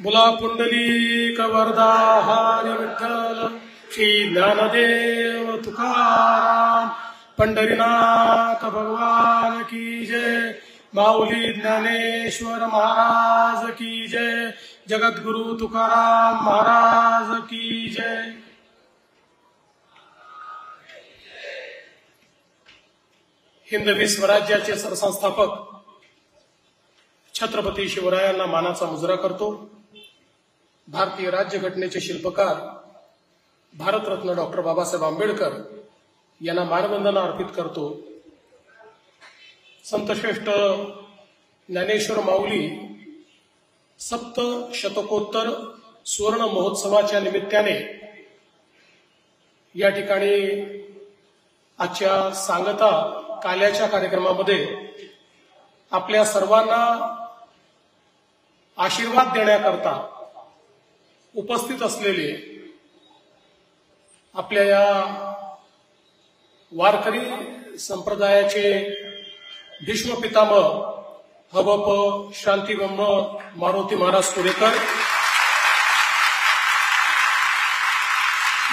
बोला पुंडलिक वरदा हरी विठ्ठल श्री ज्ञानदेव तुकाराम पंढरीनाथ भगवान की जय। माऊली ज्ञानेश्वर महाराज की जय। जगद्गुरु तुकाराम महाराज की जय। हिंदवी स्वराज्याचे सरसंस्थापक छत्रपती शिवरायांना मानाचा मुजरा करतो। भारतीय राज्यघटनेचे शिल्पकार भारतरत्न डॉक्टर बाबासाहेब आंबेडकर यांना मानवंदना अर्पित करतो। संतश्रेष्ठ ज्ञानेश्वर माऊली सप्त शतकोत्तर सुवर्ण महोत्सवाच्या निमित्ताने या ठिकाणी आजच्या सांगता काल्याच्या कार्यक्रमामध्ये आपल्या सर्वांना आशीर्वाद देण्याकरता उपस्थित असलेले आपल्या या वारकरी संप्रदायाचे भीष्म पितामह हवप शांतिगम्य मारुती महाराज कुडेकर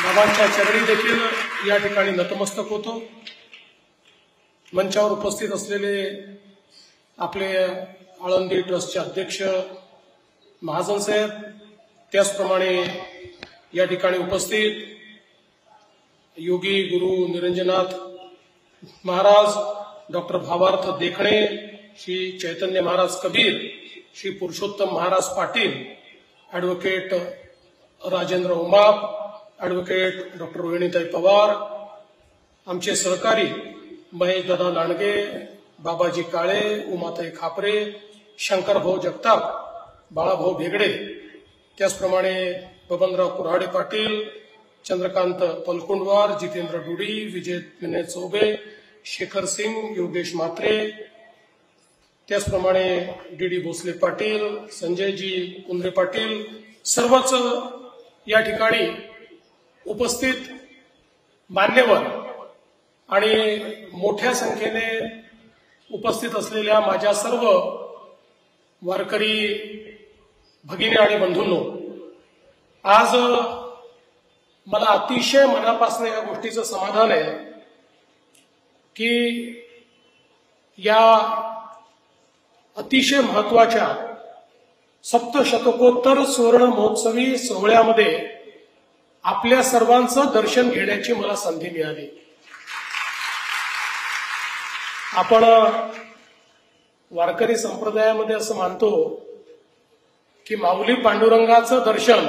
बाबांच्या चरणी देखील या ठिकाणी नतमस्तक होतो। मंचावर उपस्थित असलेले आपले आळंदी ट्रस्टचे अध्यक्ष महाजन साहेब, त्याचप्रमाणे या ठिकाणी उपस्थित योगी गुरु निरंजनाथ Maharaj, doctor Bhavarth Dekhane, Shri Chaitanya Maharaj Kabir, Shri Purushottam Maharaj Patil, advocate Rajendra Umap, advocate doctor Rohinitai Pawar, आमचे सहकारी महेश दादा लांडगे, बाबाजी काळे, उमाताई खापरे, शंकरभाऊ जगताप, बाळाभाऊ भेगडे, त्याचप्रमाणे बबनराव कुऱ्हाडे पाटील, चंद्रकांत पलकुंडवार, जितेंद्र डुडी, विजय विनय चौबे, शेखर सिंग, योगेश म्हात्रे, त्याचप्रमाणे डी भोसले पाटील, संजयजी कुंद्रे पाटील, सर्वच या ठिकाणी उपस्थित मान्यवर आणि मोठ्या संख्येने उपस्थित असलेल्या माझ्या सर्व वारकरी भगिनी आणि बंधूंनो, आज मला अतिशय मनापासून या गोष्टीचं समाधान आहे की या अतिशय महत्वाच्या सप्तशतकोत्तर सुवर्ण महोत्सवी सोहळ्यामध्ये आपल्या सर्वांचं दर्शन घेण्याची मला संधी मिळाली। आपण वारकरी संप्रदायामध्ये असं मानतो की माऊली पांडुरंगाचं दर्शन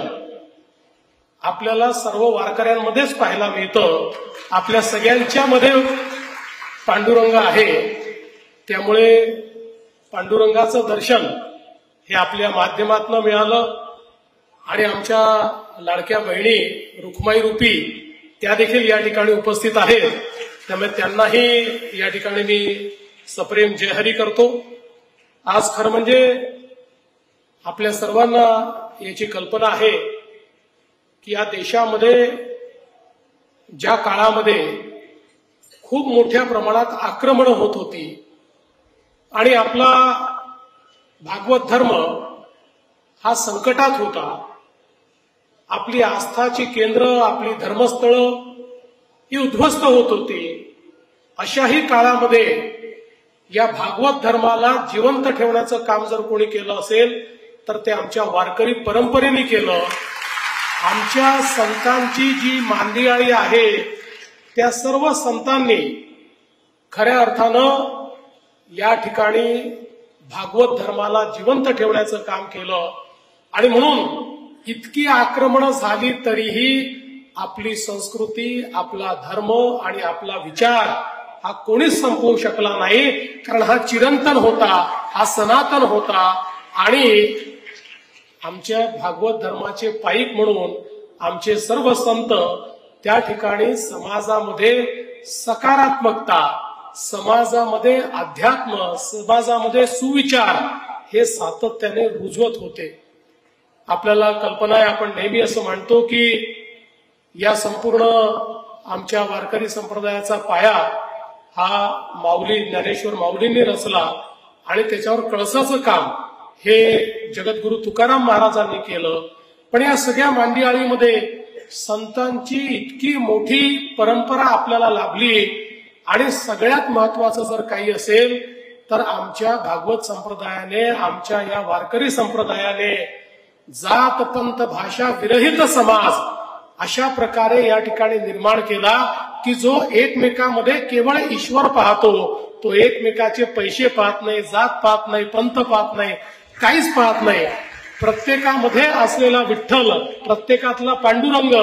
आपल्याला सर्व वारकऱ्यांमध्येच पाहायला मिळतं। आपल्या सगळ्यांच्या मध्ये पांडुरंग आहे, त्यामुळे पांडुरंगाचं दर्शन हे आपल्या माध्यमातून मिळालं आणि आमच्या लाडक्या बहिणी रुक्माई रूपी त्या देखील या ठिकाणी उपस्थित आहेत, त्यामुळे त्यांनाही या ठिकाणी मी सप्रेम जयहरी करतो। आज खरं म्हणजे आपल्या सर्वांना याची कल्पना आहे की या देशामध्ये ज्या काळामध्ये खूप मोठ्या प्रमाणात आक्रमण होत होती आणि आपला भागवत धर्म हा संकटात होता, आपली आस्थाची केंद्र, आपली धर्मस्थळं ही उद्ध्वस्त होत होती, अशाही काळामध्ये या भागवत धर्माला जिवंत ठेवण्याचं काम जर कोणी केलं असेल तर ते आमच्या वारकरी परंपरेने केलं। आमच्या संतांची जी मांदियाळी आहे त्या सर्व संतांनी खऱ्या अर्थानं या ठिकाणी भागवत धर्माला जिवंत ठेवण्याचं काम केलं आणि म्हणून इतकी आक्रमणं झाली तरीही आपली संस्कृती, आपला धर्म आणि आपला विचार हा कोणीच संपवू शकला नाही, कारण हा चिरंतन होता, हा सनातन होता आणि आमच्या भागवत धर्माचे पाईक म्हणून आमचे सर्व संत त्या ठिकाणी समाजामध्ये सकारात्मकता, समाजामध्ये अध्यात्म, समाजामध्ये सुविचार हे सातत्याने रुजवत होते। आपल्याला कल्पना आहे, आपण नेहमी असं म्हणतो की या संपूर्ण आमच्या वारकरी संप्रदायाचा पाया हा माऊली ज्ञानेश्वर माऊलींनी रचला आणि त्याच्यावर कळसाचं काम हे जगद्गुरु तुकाराम महाराजांनी केलं. पण या सगळ्या मांदियाळीमध्ये संतांची इतकी मोठी परंपरा आपल्याला लाभली. आणि सगळ्यात महत्वाचं जर काही असेल तर आमच्या भागवत संप्रदायाने, आमच्या या वारकरी संप्रदायाने जात पंथ भाषा विरहित समाज अशा प्रकारे या ठिकाणी निर्माण केला की जो एकमेकांमध्ये केवळ ईश्वर पाहतो, तो एकमेकाचे पैसे पाहत नाही, जात पाहत नाही, पंथ पाहत नाही, काहीच पाहत नाही. प्रत्येकामध्ये असलेला विठ्ठल, प्रत्येकातला पांडुरंग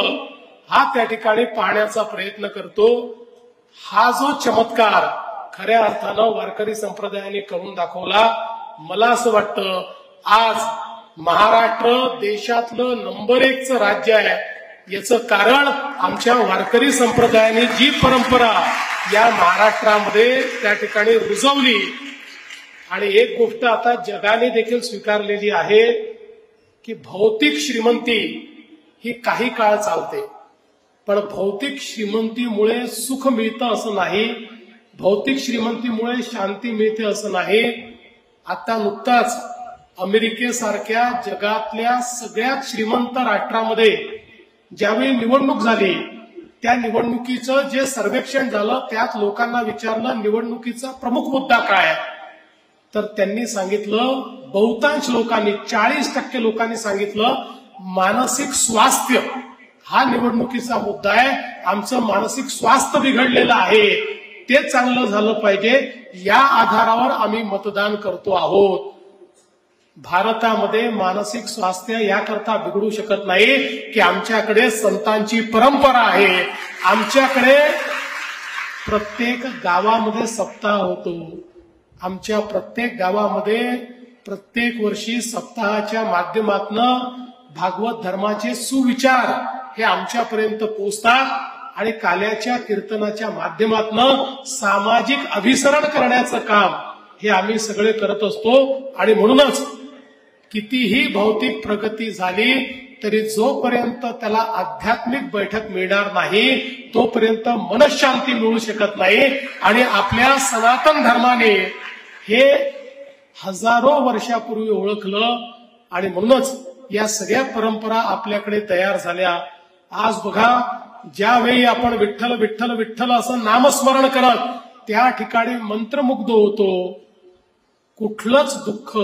हा त्या ठिकाणी पाहण्याचा प्रयत्न करतो. हा जो चमत्कार खऱ्या अर्थानं वारकरी संप्रदायाने करून दाखवला. मला असं वाटतं आज महाराष्ट्र देशातलं नंबर 1चं राज्य आहे. याचं कारण आमच्या वारकरी संप्रदायाने जी परंपरा या महाराष्ट्रामध्ये त्या ठिकाणी रुजवली. आणि एक गोष्ट आता जगाने देखील स्वीकारलेली आहे की भौतिक श्रीमंती ही काही काळ चालते, पण भौतिक श्रीमंतीमुळे सुख मिळतं असं नाही, भौतिक श्रीमंतीमुळे शांती मिळते असं नाही. आता नुकताच अमेरिकेसारख्या जगातल्या सगळ्यात श्रीमंत राष्ट्रामध्ये ज्यावेळी निवडणूक झाली, त्या निवडणुकीचं जे सर्वेक्षण झालं त्यात लोकांना विचारलं निवडणुकीचा प्रमुख मुद्दा काय, तर त्यांनी सांगितलं, बहुतांश लोकांनी 40% लोकांनी सांगितलं मानसिक स्वास्थ्य हा निवडणुकीचा मुद्दा आहे. आमचं मानसिक स्वास्थ्य बिघडलेलं आहे, ते चांगलं झालं पाहिजे, या आधारावर आम्ही मतदान करतो आहोत. भारतामध्ये मानसिक स्वास्थ्य याकरता बिघडू शकत नाही की आमच्याकडे संतांची परंपरा आहे. आमच्याकडे प्रत्येक गावामध्ये सप्ताह होतो. आमच्या प्रत्येक गावामध्ये प्रत्येक वर्षी सप्ताहाच्या माध्यमातून भागवत धर्माचे सुविचार हे आमच्यापर्यंत पोहोचतात. आणि काल्याच्या कीर्तनाच्या माध्यमातून सामाजिक अभिसरण करण्याचं काम हे आम्ही सगळे करत असतो. आणि म्हणूनच कितीही भौतिक प्रगती झाली तरी जोपर्यंत त्याला आध्यात्मिक बैठक मिळणार नाही तोपर्यंत मनशांती मिळू शकत नाही. आणि आपल्या सनातन धर्माने हे हजारो वर्षापूर्वी ओळखलं आणि म्हणूनच या सगळ्या परंपरा आपल्याकडे तयार झाल्या. आज बघा, ज्यावेळी आपण विठ्ठल विठ्ठल विठ्ठल असं नामस्मरण करत त्या ठिकाणी मंत्रमुग्ध होतो. कुठलंच दुःख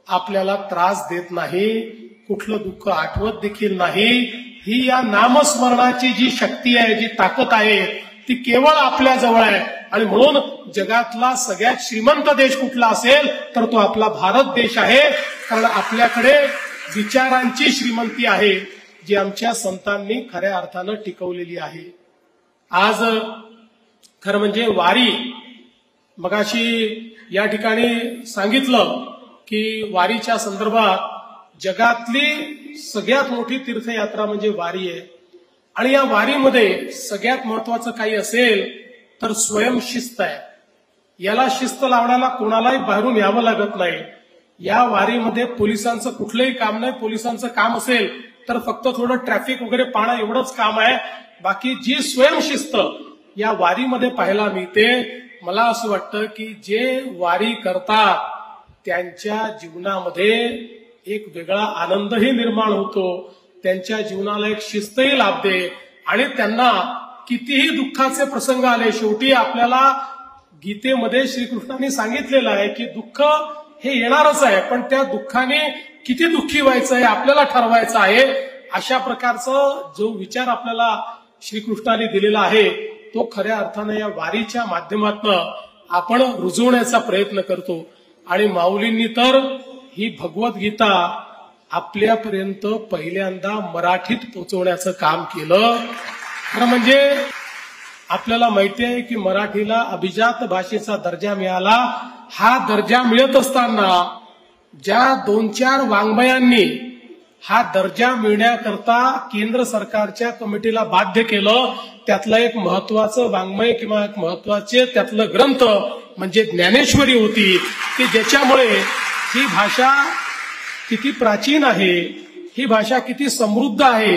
आपल्याला त्रास देत नाही, कुठलं दुःख आठवत देखील नाही. ही या नामस्मरणाची जी शक्ती आहे, जी ताकद आहे, ती केवळ आपल्या जवळ आहे. आणि म्हणून जगातला सगळ्यात श्रीमंत देश कुठला असेल तर तो आपला भारत देश आहे. कारण आपल्याकडे विचारांची श्रीमंती आहे जी आमच्या संतांनी खऱ्या अर्थानं टिकवलेली आहे. आज खरं म्हणजे वारी, मगाशी या ठिकाणी सांगितलं की वारीच्या संदर्भात जगातली सगळ्यात मोठी तीर्थयात्रा म्हणजे वारी आहे. आणि या वारीमध्ये सगळ्यात महत्वाचं काही असेल तर स्वयंशिस्त आहे. याला शिस्त लावण्याला कोणालाही बाहेरून यावं लागत नाही. या वारीमध्ये पोलिसांचं कुठलंही काम नाही. पोलिसांचं काम असेल तर फक्त थोडं ट्रॅफिक वगैरे पाहणं एवढंच काम आहे. बाकी जी स्वयंशिस्त या वारीमध्ये पाहायला मिळते, मला असं वाटतं की जे वारी करतात त्यांच्या जीवनामध्ये एक वेगळा आनंदही निर्माण होतो, त्यांच्या जीवनाला एक शिस्तही लाभते. आणि त्यांना कितीही दुःखाचे प्रसंग आले, शेवटी आपल्याला गीतेमध्ये श्रीकृष्णांनी सांगितलेलं आहे की दुःख हे येणारच आहे, पण त्या दुःखाने किती दुःखी व्हायचं आहे आपल्याला ठरवायचं आहे. अशा प्रकारचा जो विचार आपल्याला श्रीकृष्णाने दिलेला आहे तो खऱ्या अर्थानं या वारीच्या माध्यमातून आपण रुजवण्याचा प्रयत्न करतो. आणि माऊलींनी तर ही भगवद्गीता आपल्यापर्यंत पहिल्यांदा मराठीत पोहोचवण्याचं काम केलं. खरं म्हणजे आपल्याला माहिती आहे की मराठीला अभिजात भाषेचा दर्जा मिळाला. हा दर्जा मिळत असताना ज्या 2-4 वाङ्मयांनी हा दर्जा मिळण्याकरता केंद्र सरकारच्या कमिटीला बाध्य केलं, त्यातलं एक महत्वाचं वाङ्मय किंवा एक महत्वाचे त्यातलं ग्रंथ म्हणजे ज्ञानेश्वरी होती, की ज्याच्यामुळे ही भाषा किती प्राचीन आहे, ही भाषा किती समृद्ध आहे,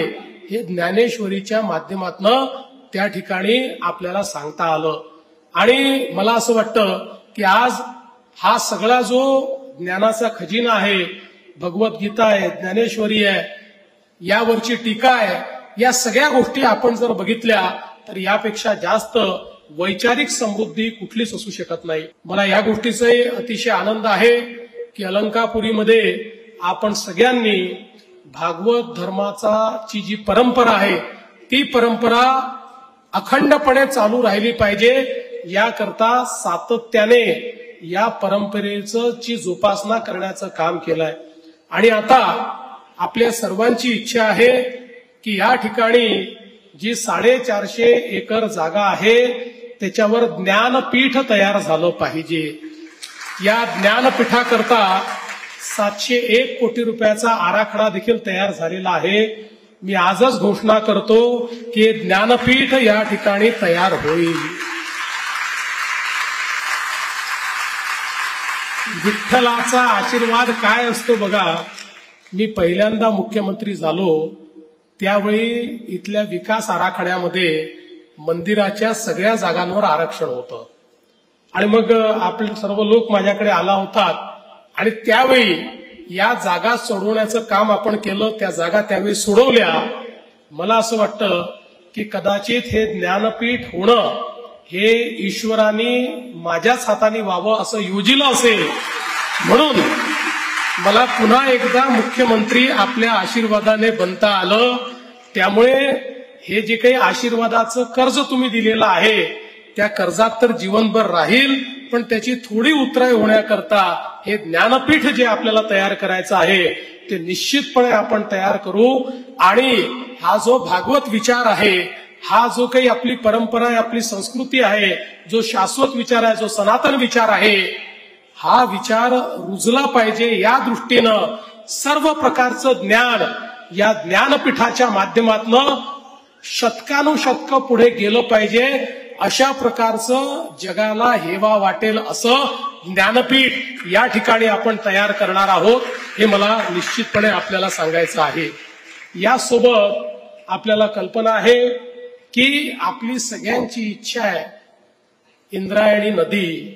हे ज्ञानेश्वरीच्या माध्यमातून त्या ठिकाणी आपल्याला सांगता आलं. आणि मला असं वाटतं की आज हा सगळा जो ज्ञानाचा खजिना आहे, भगवद्गीता आहे, ज्ञानेश्वरी आहे, यावरची टीका आहे, या सगळ्या गोष्टी आपण जर बघितल्या तर यापेक्षा जास्त वैचारिक समृद्धी कुठलीच असू शकत नाही. मला या गोष्टीचाही अतिशय आनंद आहे की अलंकापुरीमध्ये आपण सगळ्यांनी भागवत धर्माची जी परंपरा आहे ती परंपरा अखंडपणे चालू राहिली पाहिजे, याकरता सातत्याने या परंपरेची जोपासना करण्याचं काम केलंय. आणि आता आपल्या सर्वांची इच्छा आहे की या ठिकाणी जी 450 एकर जागा आहे त्याच्यावर ज्ञानपीठ तयार झालं पाहिजे. या ज्ञानपीठाकरता 701 कोटी रुपयाचा आराखडा देखील तयार झालेला आहे. मी आजच घोषणा करतो की ज्ञानपीठ या ठिकाणी तयार होईल. विठ्ठलाचा आशीर्वाद काय असतो बघा. मी पहिल्यांदा मुख्यमंत्री झालो त्यावेळी इथल्या विकास आराखड्यामध्ये मंदिराच्या सगळ्या जागांवर आरक्षण होतं आणि मग आपले सर्व लोक माझ्याकडे आला होतात आणि त्यावेळी या जागा सोडवण्याचं काम आपण केलं. त्या जागा त्यावेळी सोडवल्या. मला असं वाटतं की कदाचित हे ज्ञानपीठ होणं हे ईश्वराने माझ्याच हाताने व्हावं असं योजिलं असेल, म्हणून मला पुन्हा एकदा मुख्यमंत्री आपल्या आशीर्वादाने बनता आलं. त्यामुळे हे जे काही आशीर्वादाचं कर्ज तुम्ही दिलेलं आहे त्या कर्जात तर जीवनभर राहील, पण त्याची थोडी उतराई होण्याकरता हे ज्ञानपीठ जे आपल्याला तयार करायचं आहे ते निश्चितपणे आपण तयार करू. आणि हा जो भागवत विचार आहे, हा जो काही आपली परंपरा आहे, आपली संस्कृती आहे, जो शाश्वत विचार आहे, जो सनातन विचार आहे, हा विचार रुजला पाहिजे. या दृष्टीनं सर्व प्रकारचं ज्ञान या ज्ञानपीठाच्या माध्यमातून शतकानुशतक पुढे गेलं पाहिजे. अशा प्रकारचं जगाला हेवा वाटेल असं ज्ञानपीठ या ठिकाणी आपण तयार करणार आहोत, हे मला निश्चितपणे आपल्याला सांगायचं आहे. यासोबत आपल्याला कल्पना आहे की आपली सगळ्यांची इच्छा आहे इंद्रायणी नदी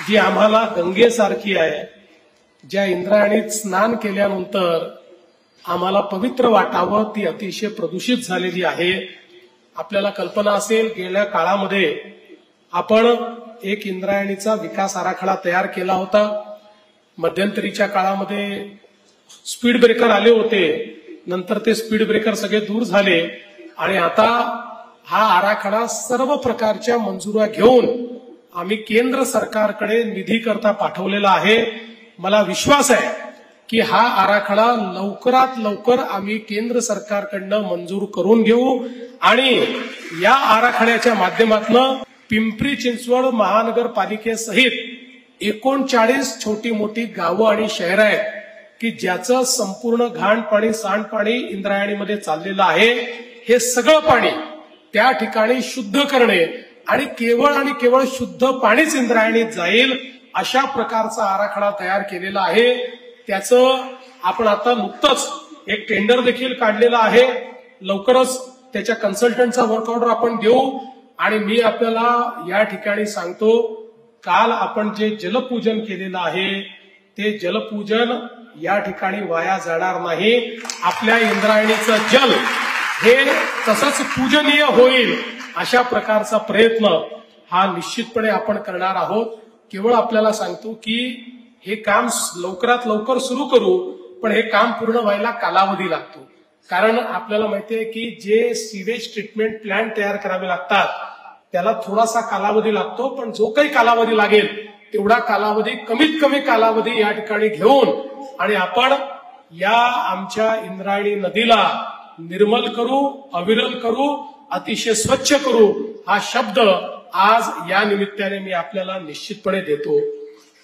जी आम्हाला गंगेसारखी आहे, ज्या इंद्रायणीत स्नान केल्यानंतर आम्हाला पवित्र वाटावं, ती अतिशय प्रदूषित झालेली आहे. आपल्याला कल्पना असेल गेल्या काळामध्ये आपण एक इंद्रायणीचा विकास आराखडा तयार केला होता. मध्यंतरीच्या काळामध्ये स्पीड ब्रेकर आले होते, नंतर ते स्पीड ब्रेकर सगळे दूर झाले आणि आता हा आराखडा सर्व प्रकारच्या मंजुऱ्या घेऊन आम्ही केंद्र सरकारकडे निधी करता पाठवलेला आहे. मला विश्वास आहे की हा आराखडा लवकरात लवकर आम्ही केंद्र सरकारकडनं मंजूर करून घेऊ आणि या आराखड्याच्या माध्यमातून पिंपरी चिंचवड महानगरपालिकेसहित 39 छोटी मोठी गावं आणि शहरं आहेत की ज्याचं संपूर्ण घाण पाणी, सांडपाणी इंद्रायणीमध्ये चाललेलं आहे. हे सगळं पाणी त्या ठिकाणी शुद्ध करणे आणि केवळ शुद्ध पाणीच इंद्रायणीत जाईल अशा प्रकारचा आराखडा तयार केलेला आहे. त्याचं आपण आता नुकतंच एक टेंडर देखील काढलेलं आहे. लवकरच त्याच्या कन्सल्टंटचा वर्क ऑर्डर आपण देऊ. आणि मी आपल्याला या ठिकाणी सांगतो, काल आपण जे जलपूजन केलेलं आहे ते जलपूजन या ठिकाणी वाया जाणार नाही. आपल्या इंद्रायणीचं जल हे तसंच पूजनीय होईल अशा प्रकारचा प्रयत्न हा निश्चितपणे आपण करणार आहोत. केवळ आपल्याला सांगतो की हे काम लवकरात लवकर सुरू करू, पण हे काम पूर्ण व्हायला कालावधी लागतो. कारण आपल्याला माहितीये की जे सीवेज ट्रीटमेंट प्लॅन्ट तयार करावे लागतात त्याला थोडासा कालावधी लागतो, पण जो काही कालावधी लागेल तेवढा कालावधी कमीत कमी कालावधी या ठिकाणी घेऊन आणि आपण या आमच्या इंद्रायणी नदीला निर्मल करू, अविरल करू, अतिशय स्वच्छ करू. हा शब्द आज या निमित्ताने मी आपल्याला निश्चितपणे देतो.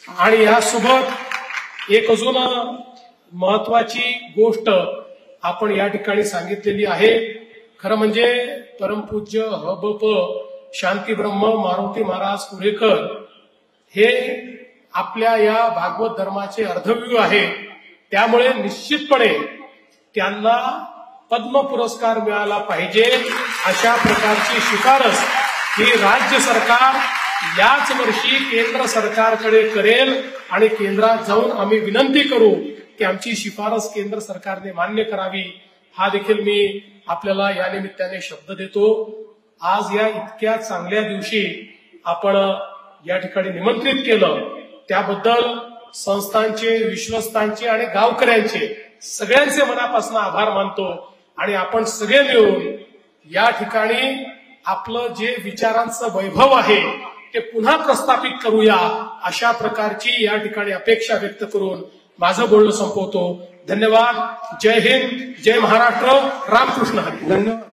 आणि यासोबत एक अजून महत्वाची गोष्ट आपण या ठिकाणी सांगितलेली आहे. खरं म्हणजे परमपूज्य हबप शांतीब्रह्म मारुती महाराज कुरेकर हे आपल्या या भागवत धर्माचे अर्धव्यू आहे. त्यामुळे निश्चितपणे त्यांना पद्म पुरस्कार मिळाला पाहिजे अशा प्रकारची शिफारस की राज्य सरकार याच वर्षी केंद्र सरकारकडे करेल आणि केंद्रात जाऊन आम्ही विनंती करू की आमची शिफारस केंद्र सरकारने मान्य करावी. हा देखील मी आपल्याला या निमित्ताने शब्द देतो. आज या इतक्या चांगल्या दिवशी आपण या ठिकाणी निमंत्रित केलं त्याबद्दल संस्थांचे, विश्वस्तांचे आणि गावकऱ्यांचे सगळ्यांचे मनापासून आभार मानतो. आणि आपण सगळे मिळून या ठिकाणी आपलं जे विचारांचं वैभव आहे ते पुन्हा प्रस्थापित करूया अशा प्रकारची या ठिकाणी अपेक्षा व्यक्त करून माझं बोलणं संपवतो. धन्यवाद. जय हिंद, जय महाराष्ट्र, रामकृष्ण हरी. धन्यवाद.